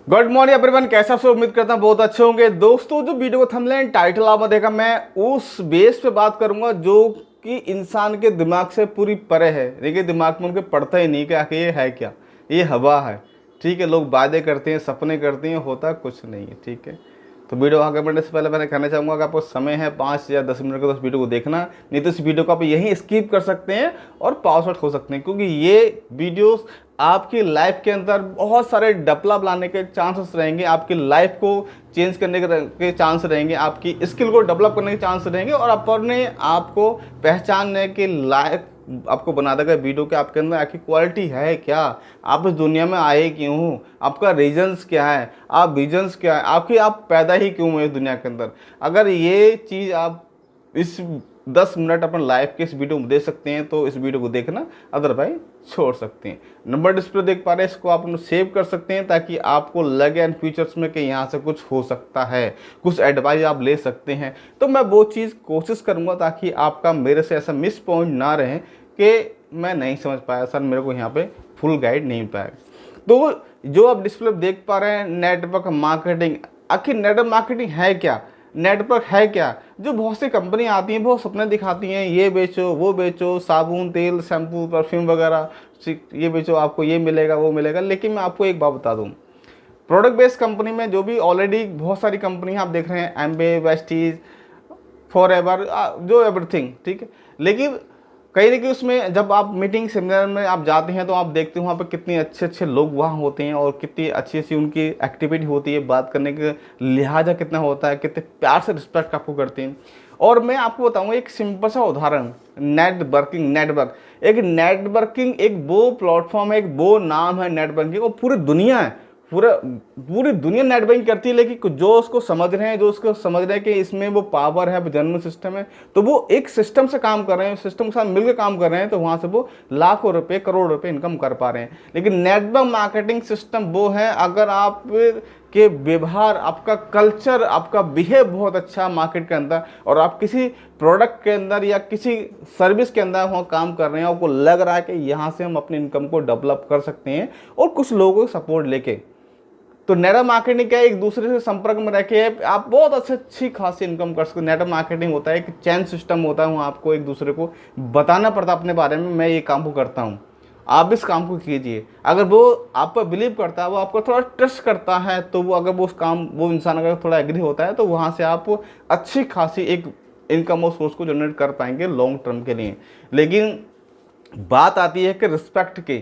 Good morning everyone, कैसा सब उम्मीद करता हूँ बहुत अच्छे होंगे। दोस्तों, जो वीडियो को थंबनेल टाइटल आपने देखा, मैं उस बेस पे बात करूंगा जो कि इंसान के दिमाग से पूरी परे है। देखिए, दिमाग में उनके पड़ता ही नहीं कि आखिर ये है क्या, ये हवा है। ठीक है, लोग वादे करते हैं, सपने करते हैं, होता कुछ नहीं है। ठीक है, तो वीडियो आगे बढ़ने से पहले मैंने कहना चाहूँगा कि आपको समय है 5 या 10 मिनट का, तो इस वीडियो को देखना। नहीं तो इस वीडियो को आप यहीं स्किप कर सकते हैं और पास आउट हो सकते हैं, क्योंकि ये वीडियोस आपकी लाइफ के अंदर बहुत सारे डेवलप लाने के चांसेस रहेंगे, आपकी लाइफ को चेंज करने के चांस रहेंगे, आपकी स्किल को डेवलप करने के चांस रहेंगे और अपने आप को पहचानने के लायक आपको बना देगा वीडियो के आपके अंदर आखिर क्वालिटी है क्या, आप इस दुनिया में आए क्यों हो, आपका रीजन्स क्या है, आप विजन्स क्या है, आखिर आप पैदा ही क्यों हुए इस दुनिया के अंदर। अगर ये चीज़ आप इस 10 मिनट अपन लाइव के इस वीडियो में दे सकते हैं तो इस वीडियो को देखना, अदरवाइज छोड़ सकते हैं। नंबर डिस्प्ले देख पा रहे हैं, इसको आप सेव कर सकते हैं ताकि आपको लगे एंड फ्यूचर्स में कि यहाँ से कुछ हो सकता है, कुछ एडवाइस आप ले सकते हैं। तो मैं वो चीज़ कोशिश करूँगा ताकि आपका मेरे से ऐसा मिस पॉइंट ना रहे कि मैं नहीं समझ पाया सर, मेरे को यहाँ पे फुल गाइड नहीं पाया। तो जो आप डिस्प्ले देख पा रहे हैं, नेटवर्क मार्केटिंग। आखिर नेटवर्क मार्केटिंग है क्या, नेटवर्क है क्या? जो बहुत सी कंपनियां आती हैं, बहुत सपने दिखाती हैं, ये बेचो वो बेचो, साबुन तेल शैम्पू परफ्यूम वगैरह, ये बेचो आपको ये मिलेगा वो मिलेगा। लेकिन मैं आपको एक बात बता दूं, प्रोडक्ट बेस्ड कंपनी में जो भी ऑलरेडी बहुत सारी कंपनी आप देख रहे हैं, एम्बे, वेस्टीज, फॉरएवर, जो एवरीथिंग, ठीक है। लेकिन कहीं ना कहीं उसमें जब आप मीटिंग सेमिनार में आप जाते हैं तो आप देखते हो वहाँ पर कितने अच्छे अच्छे लोग वहाँ होते हैं और कितनी अच्छी अच्छी उनकी एक्टिविटी होती है, बात करने का लिहाजा कितना होता है, कितने प्यार से रिस्पेक्ट आपको करते हैं। और मैं आपको बताऊँगा एक सिंपल सा उदाहरण, नेटवर्किंग। एक वो प्लेटफॉर्म है, एक वो नाम है नेटवर्किंग, और पूरी दुनिया है, पूरी दुनिया नेट बैंकिंग करती है। लेकिन जो उसको समझ रहे हैं, कि इसमें वो पावर है, जर्नल सिस्टम है, तो वो एक सिस्टम से काम कर रहे हैं, सिस्टम के साथ मिलकर काम कर रहे हैं, तो वहाँ से वो लाखों रुपए करोड़ रुपए इनकम कर पा रहे हैं। लेकिन नेटवर्क मार्केटिंग सिस्टम वो है, अगर आप के व्यवहार, आपका कल्चर, आपका बिहेव बहुत अच्छा मार्केट के अंदर, और आप किसी प्रोडक्ट के अंदर या किसी सर्विस के अंदर वहाँ काम कर रहे हैं, आपको लग रहा है कि यहाँ से हम अपनी इनकम को डेवलप कर सकते हैं और कुछ लोगों को सपोर्ट लेके, तो नेटवर्क मार्केटिंग क्या है, एक दूसरे से संपर्क में रह के आप बहुत अच्छी खासी इनकम कर सकते हो। नेटवर्क मार्केटिंग होता है एक चैन सिस्टम होता है, वहाँ आपको एक दूसरे को बताना पड़ता है अपने बारे में, मैं ये काम को करता हूँ, आप इस काम को कीजिए। अगर वो आप पर बिलीव करता है, वो आपको थोड़ा ट्रस्ट करता है, तो वो अगर वो इंसान अगर थोड़ा एग्री होता है, तो वहाँ से आप अच्छी खासी एक इनकम और सोर्स को जनरेट कर पाएंगे लॉन्ग टर्म के लिए। लेकिन बात आती है कि रिस्पेक्ट की,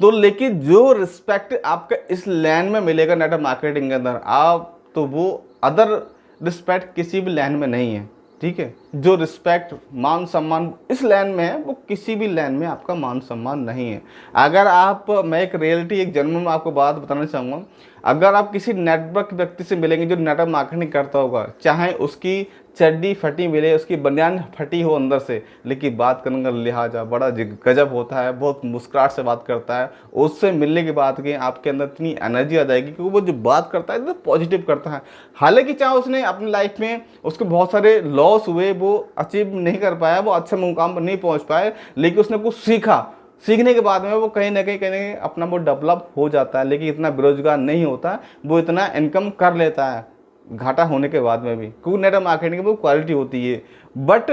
तो लेकिन जो रिस्पेक्ट आपका इस लाइन में मिलेगा नेटवर्क मार्केटिंग के अंदर, आप तो वो अदर रिस्पेक्ट किसी भी लाइन में नहीं है। ठीक है, जो रिस्पेक्ट मान सम्मान इस लाइन में है, वो किसी भी लाइन में आपका मान सम्मान नहीं है। अगर आप, मैं एक रियलिटी, एक जन्म में आपको बात बताना चाहूँगा, अगर आप किसी नेटवर्क व्यक्ति से मिलेंगे जो नेटवर्क मार्केटिंग करता होगा, चाहे उसकी चड्डी फटी मिले, उसकी बनियान फटी हो अंदर से, लेकिन बात करने का लिहाजा बड़ा गजब होता है, बहुत मुस्कुराहट से बात करता है, उससे मिलने के बाद कि आपके अंदर इतनी एनर्जी आ जाएगी क्योंकि वो जो बात करता है तो पॉजिटिव करता है। हालांकि चाहे उसने अपनी लाइफ में उसको बहुत सारे लॉस हुए, वो अचीव नहीं कर पाया, वो अच्छे मुकाम पर नहीं पहुँच पाए, लेकिन उसने कुछ सीखा, सीखने के बाद में वो कहीं ना कहीं अपना वो डेवलप हो जाता है। लेकिन इतना बेरोजगार नहीं होता, वो इतना इनकम कर लेता है घाटा होने के बाद में भी, क्योंकि नेटवर्क मार्केटिंग की वो क्वालिटी होती है। बट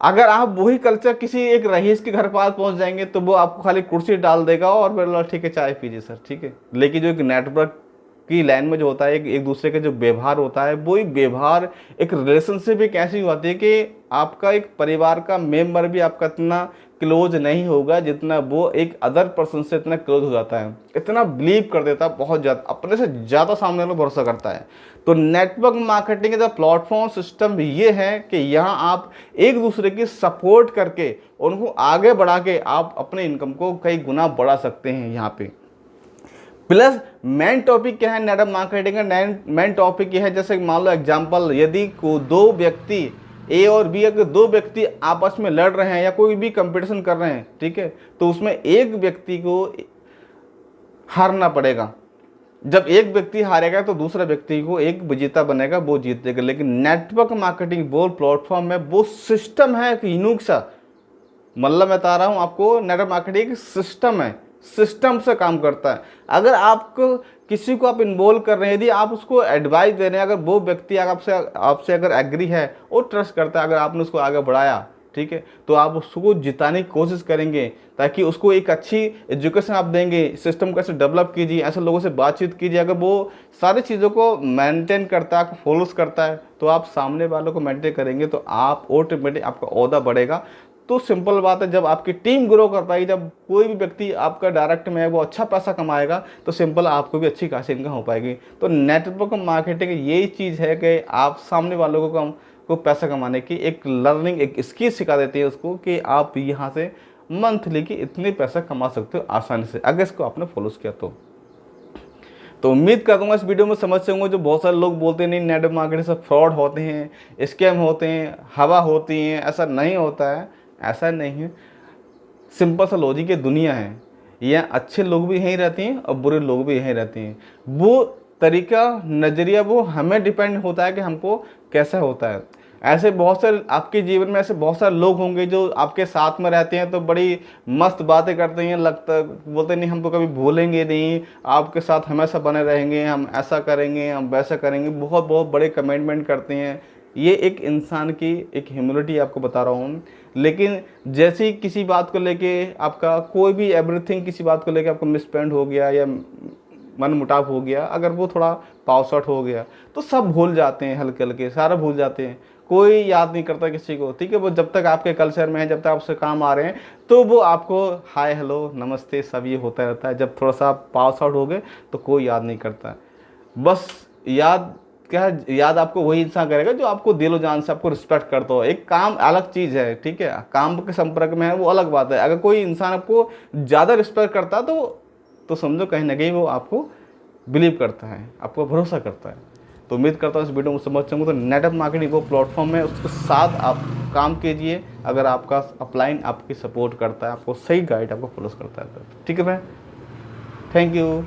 अगर आप वही कल्चर किसी एक रईस के घर पास पहुंच जाएंगे तो वो आपको खाली कुर्सी डाल देगा और बोला ठीक है चाय पीजिए सर, ठीक है। लेकिन जो एक नेटवर्क की लाइन में जो होता है, एक दूसरे का जो व्यवहार होता है, वही व्यवहार एक रिलेशनशिप एक ऐसी होती है कि आपका एक परिवार का मेंबर भी आपका इतना क्लोज नहीं होगा जितना वो एक अदर पर्सन से इतना क्लोज हो जाता है, इतना बिलीव कर देता है, बहुत ज़्यादा अपने से ज़्यादा सामने वाला भरोसा करता है। तो नेटवर्क मार्केटिंग का प्लेटफॉर्म सिस्टम ये है कि यहाँ आप एक दूसरे की सपोर्ट करके उनको आगे बढ़ा के आप अपने इनकम को कई गुना बढ़ा सकते हैं यहाँ पे। प्लस मेन टॉपिक क्या है नेटवर्क मार्केटिंग का? मेन टॉपिक यह है, जैसे मान लो एग्जांपल, यदि दो व्यक्ति ए और बी, अगर दो व्यक्ति आपस में लड़ रहे हैं या कोई भी कंपटीशन कर रहे हैं, ठीक है, तो उसमें एक व्यक्ति को हारना पड़ेगा। जब एक व्यक्ति हारेगा तो दूसरा व्यक्ति को एक विजेता बनेगा, वो जीतेगा। लेकिन नेटवर्क मार्केटिंग वो प्लेटफॉर्म में वो सिस्टम है कि यूनिक सा, मतलब मैं बता रहा हूँ आपको, नेटवर्क मार्केटिंग एक सिस्टम है, सिस्टम से काम करता है। अगर आपको किसी को आप इन्वॉल्व कर रहे हैं, यदि आप उसको एडवाइस दे रहे हैं, अगर वो व्यक्ति आपसे अगर एग्री है और ट्रस्ट करता है, अगर आपने उसको आगे बढ़ाया, ठीक है, तो आप उसको जिताने की कोशिश करेंगे, ताकि उसको एक अच्छी एजुकेशन आप देंगे, सिस्टम कैसे डेवलप कीजिए, ऐसे लोगों से बातचीत कीजिए। अगर वो सारी चीज़ों को मेंटेन करता है, फॉलोस करता है, तो आप सामने वालों को मेंटेन करेंगे, तो आप ऑटोमेटिक आपका ओहदा बढ़ेगा। तो सिंपल बात है, जब आपकी टीम ग्रो कर पाएगी, जब कोई भी व्यक्ति आपका डायरेक्ट में है वो अच्छा पैसा कमाएगा, तो सिंपल आपको भी अच्छी खासी इनकम हो पाएगी। तो नेटवर्क मार्केटिंग यही चीज़ है कि आप सामने वालों को पैसा कमाने की एक लर्निंग, एक स्किल सिखा देती है उसको, कि आप यहाँ से मंथली की इतने पैसा कमा सकते हो आसानी से, अगर इसको आपने फॉलो किया तो उम्मीद करता हूँ इस वीडियो में समझ से होंगे। जो बहुत सारे लोग बोलते हैं नहीं नेटवर्क मार्केटिंग से फ्रॉड होते हैं, स्कैम होते हैं, हवा होती हैं, ऐसा नहीं होता है। ऐसा नहीं है, सिंपल सा लॉजिक है, दुनिया है, यहाँ अच्छे लोग भी यहीं रहते हैं और बुरे लोग भी यहीं रहते हैं। वो तरीका, नज़रिया, वो हमें डिपेंड होता है कि हमको कैसा होता है। ऐसे बहुत सारे आपके जीवन में ऐसे बहुत सारे लोग होंगे जो आपके साथ में रहते हैं तो बड़ी मस्त बातें करते हैं, लगता बोलते नहीं हम तो कभी भूलेंगे नहीं, आपके साथ हमेशा बने रहेंगे, हम ऐसा करेंगे, हम वैसा करेंगे, बहुत बहुत बड़े कमिटमेंट करते हैं। ये एक इंसान की एक ह्यूमिलिटी आपको बता रहा हूँ। लेकिन जैसे ही किसी बात को लेके आपका कोई भी एवरीथिंग, किसी बात को लेके आपको मिसस्पेंड हो गया या मन मुटाव हो गया, अगर वो थोड़ा पास आउट हो गया, तो सब भूल जाते हैं, हल्के हल्के सारा भूल जाते हैं, कोई याद नहीं करता किसी को, ठीक है। वो जब तक आपके कल्चर में है, जब तक आपसे काम आ रहे हैं, तो वो आपको हाय हेलो नमस्ते सब ये होता रहता है। जब थोड़ा सा आप पास आउट हो गए तो कोई याद नहीं करता। बस याद क्या है, याद आपको वही इंसान करेगा जो आपको दिलो जान से आपको रिस्पेक्ट करता हो। एक काम अलग चीज़ है, ठीक है, काम के संपर्क में है वो अलग बात है। अगर कोई इंसान आपको ज़्यादा रिस्पेक्ट करता है तो समझो कहीं ना कहीं वो आपको बिलीव करता है, आपको भरोसा करता है। तो उम्मीद करता हूँ इस वीडियो में समझ सकूँ। तो नेटवर्क मार्केटिंग वो प्लेटफॉर्म है, उसके साथ आप काम कीजिए, अगर आपका अपलाइन आपकी सपोर्ट करता है, आपको सही गाइड आपको फॉलो करता है, ठीक है। Thank you.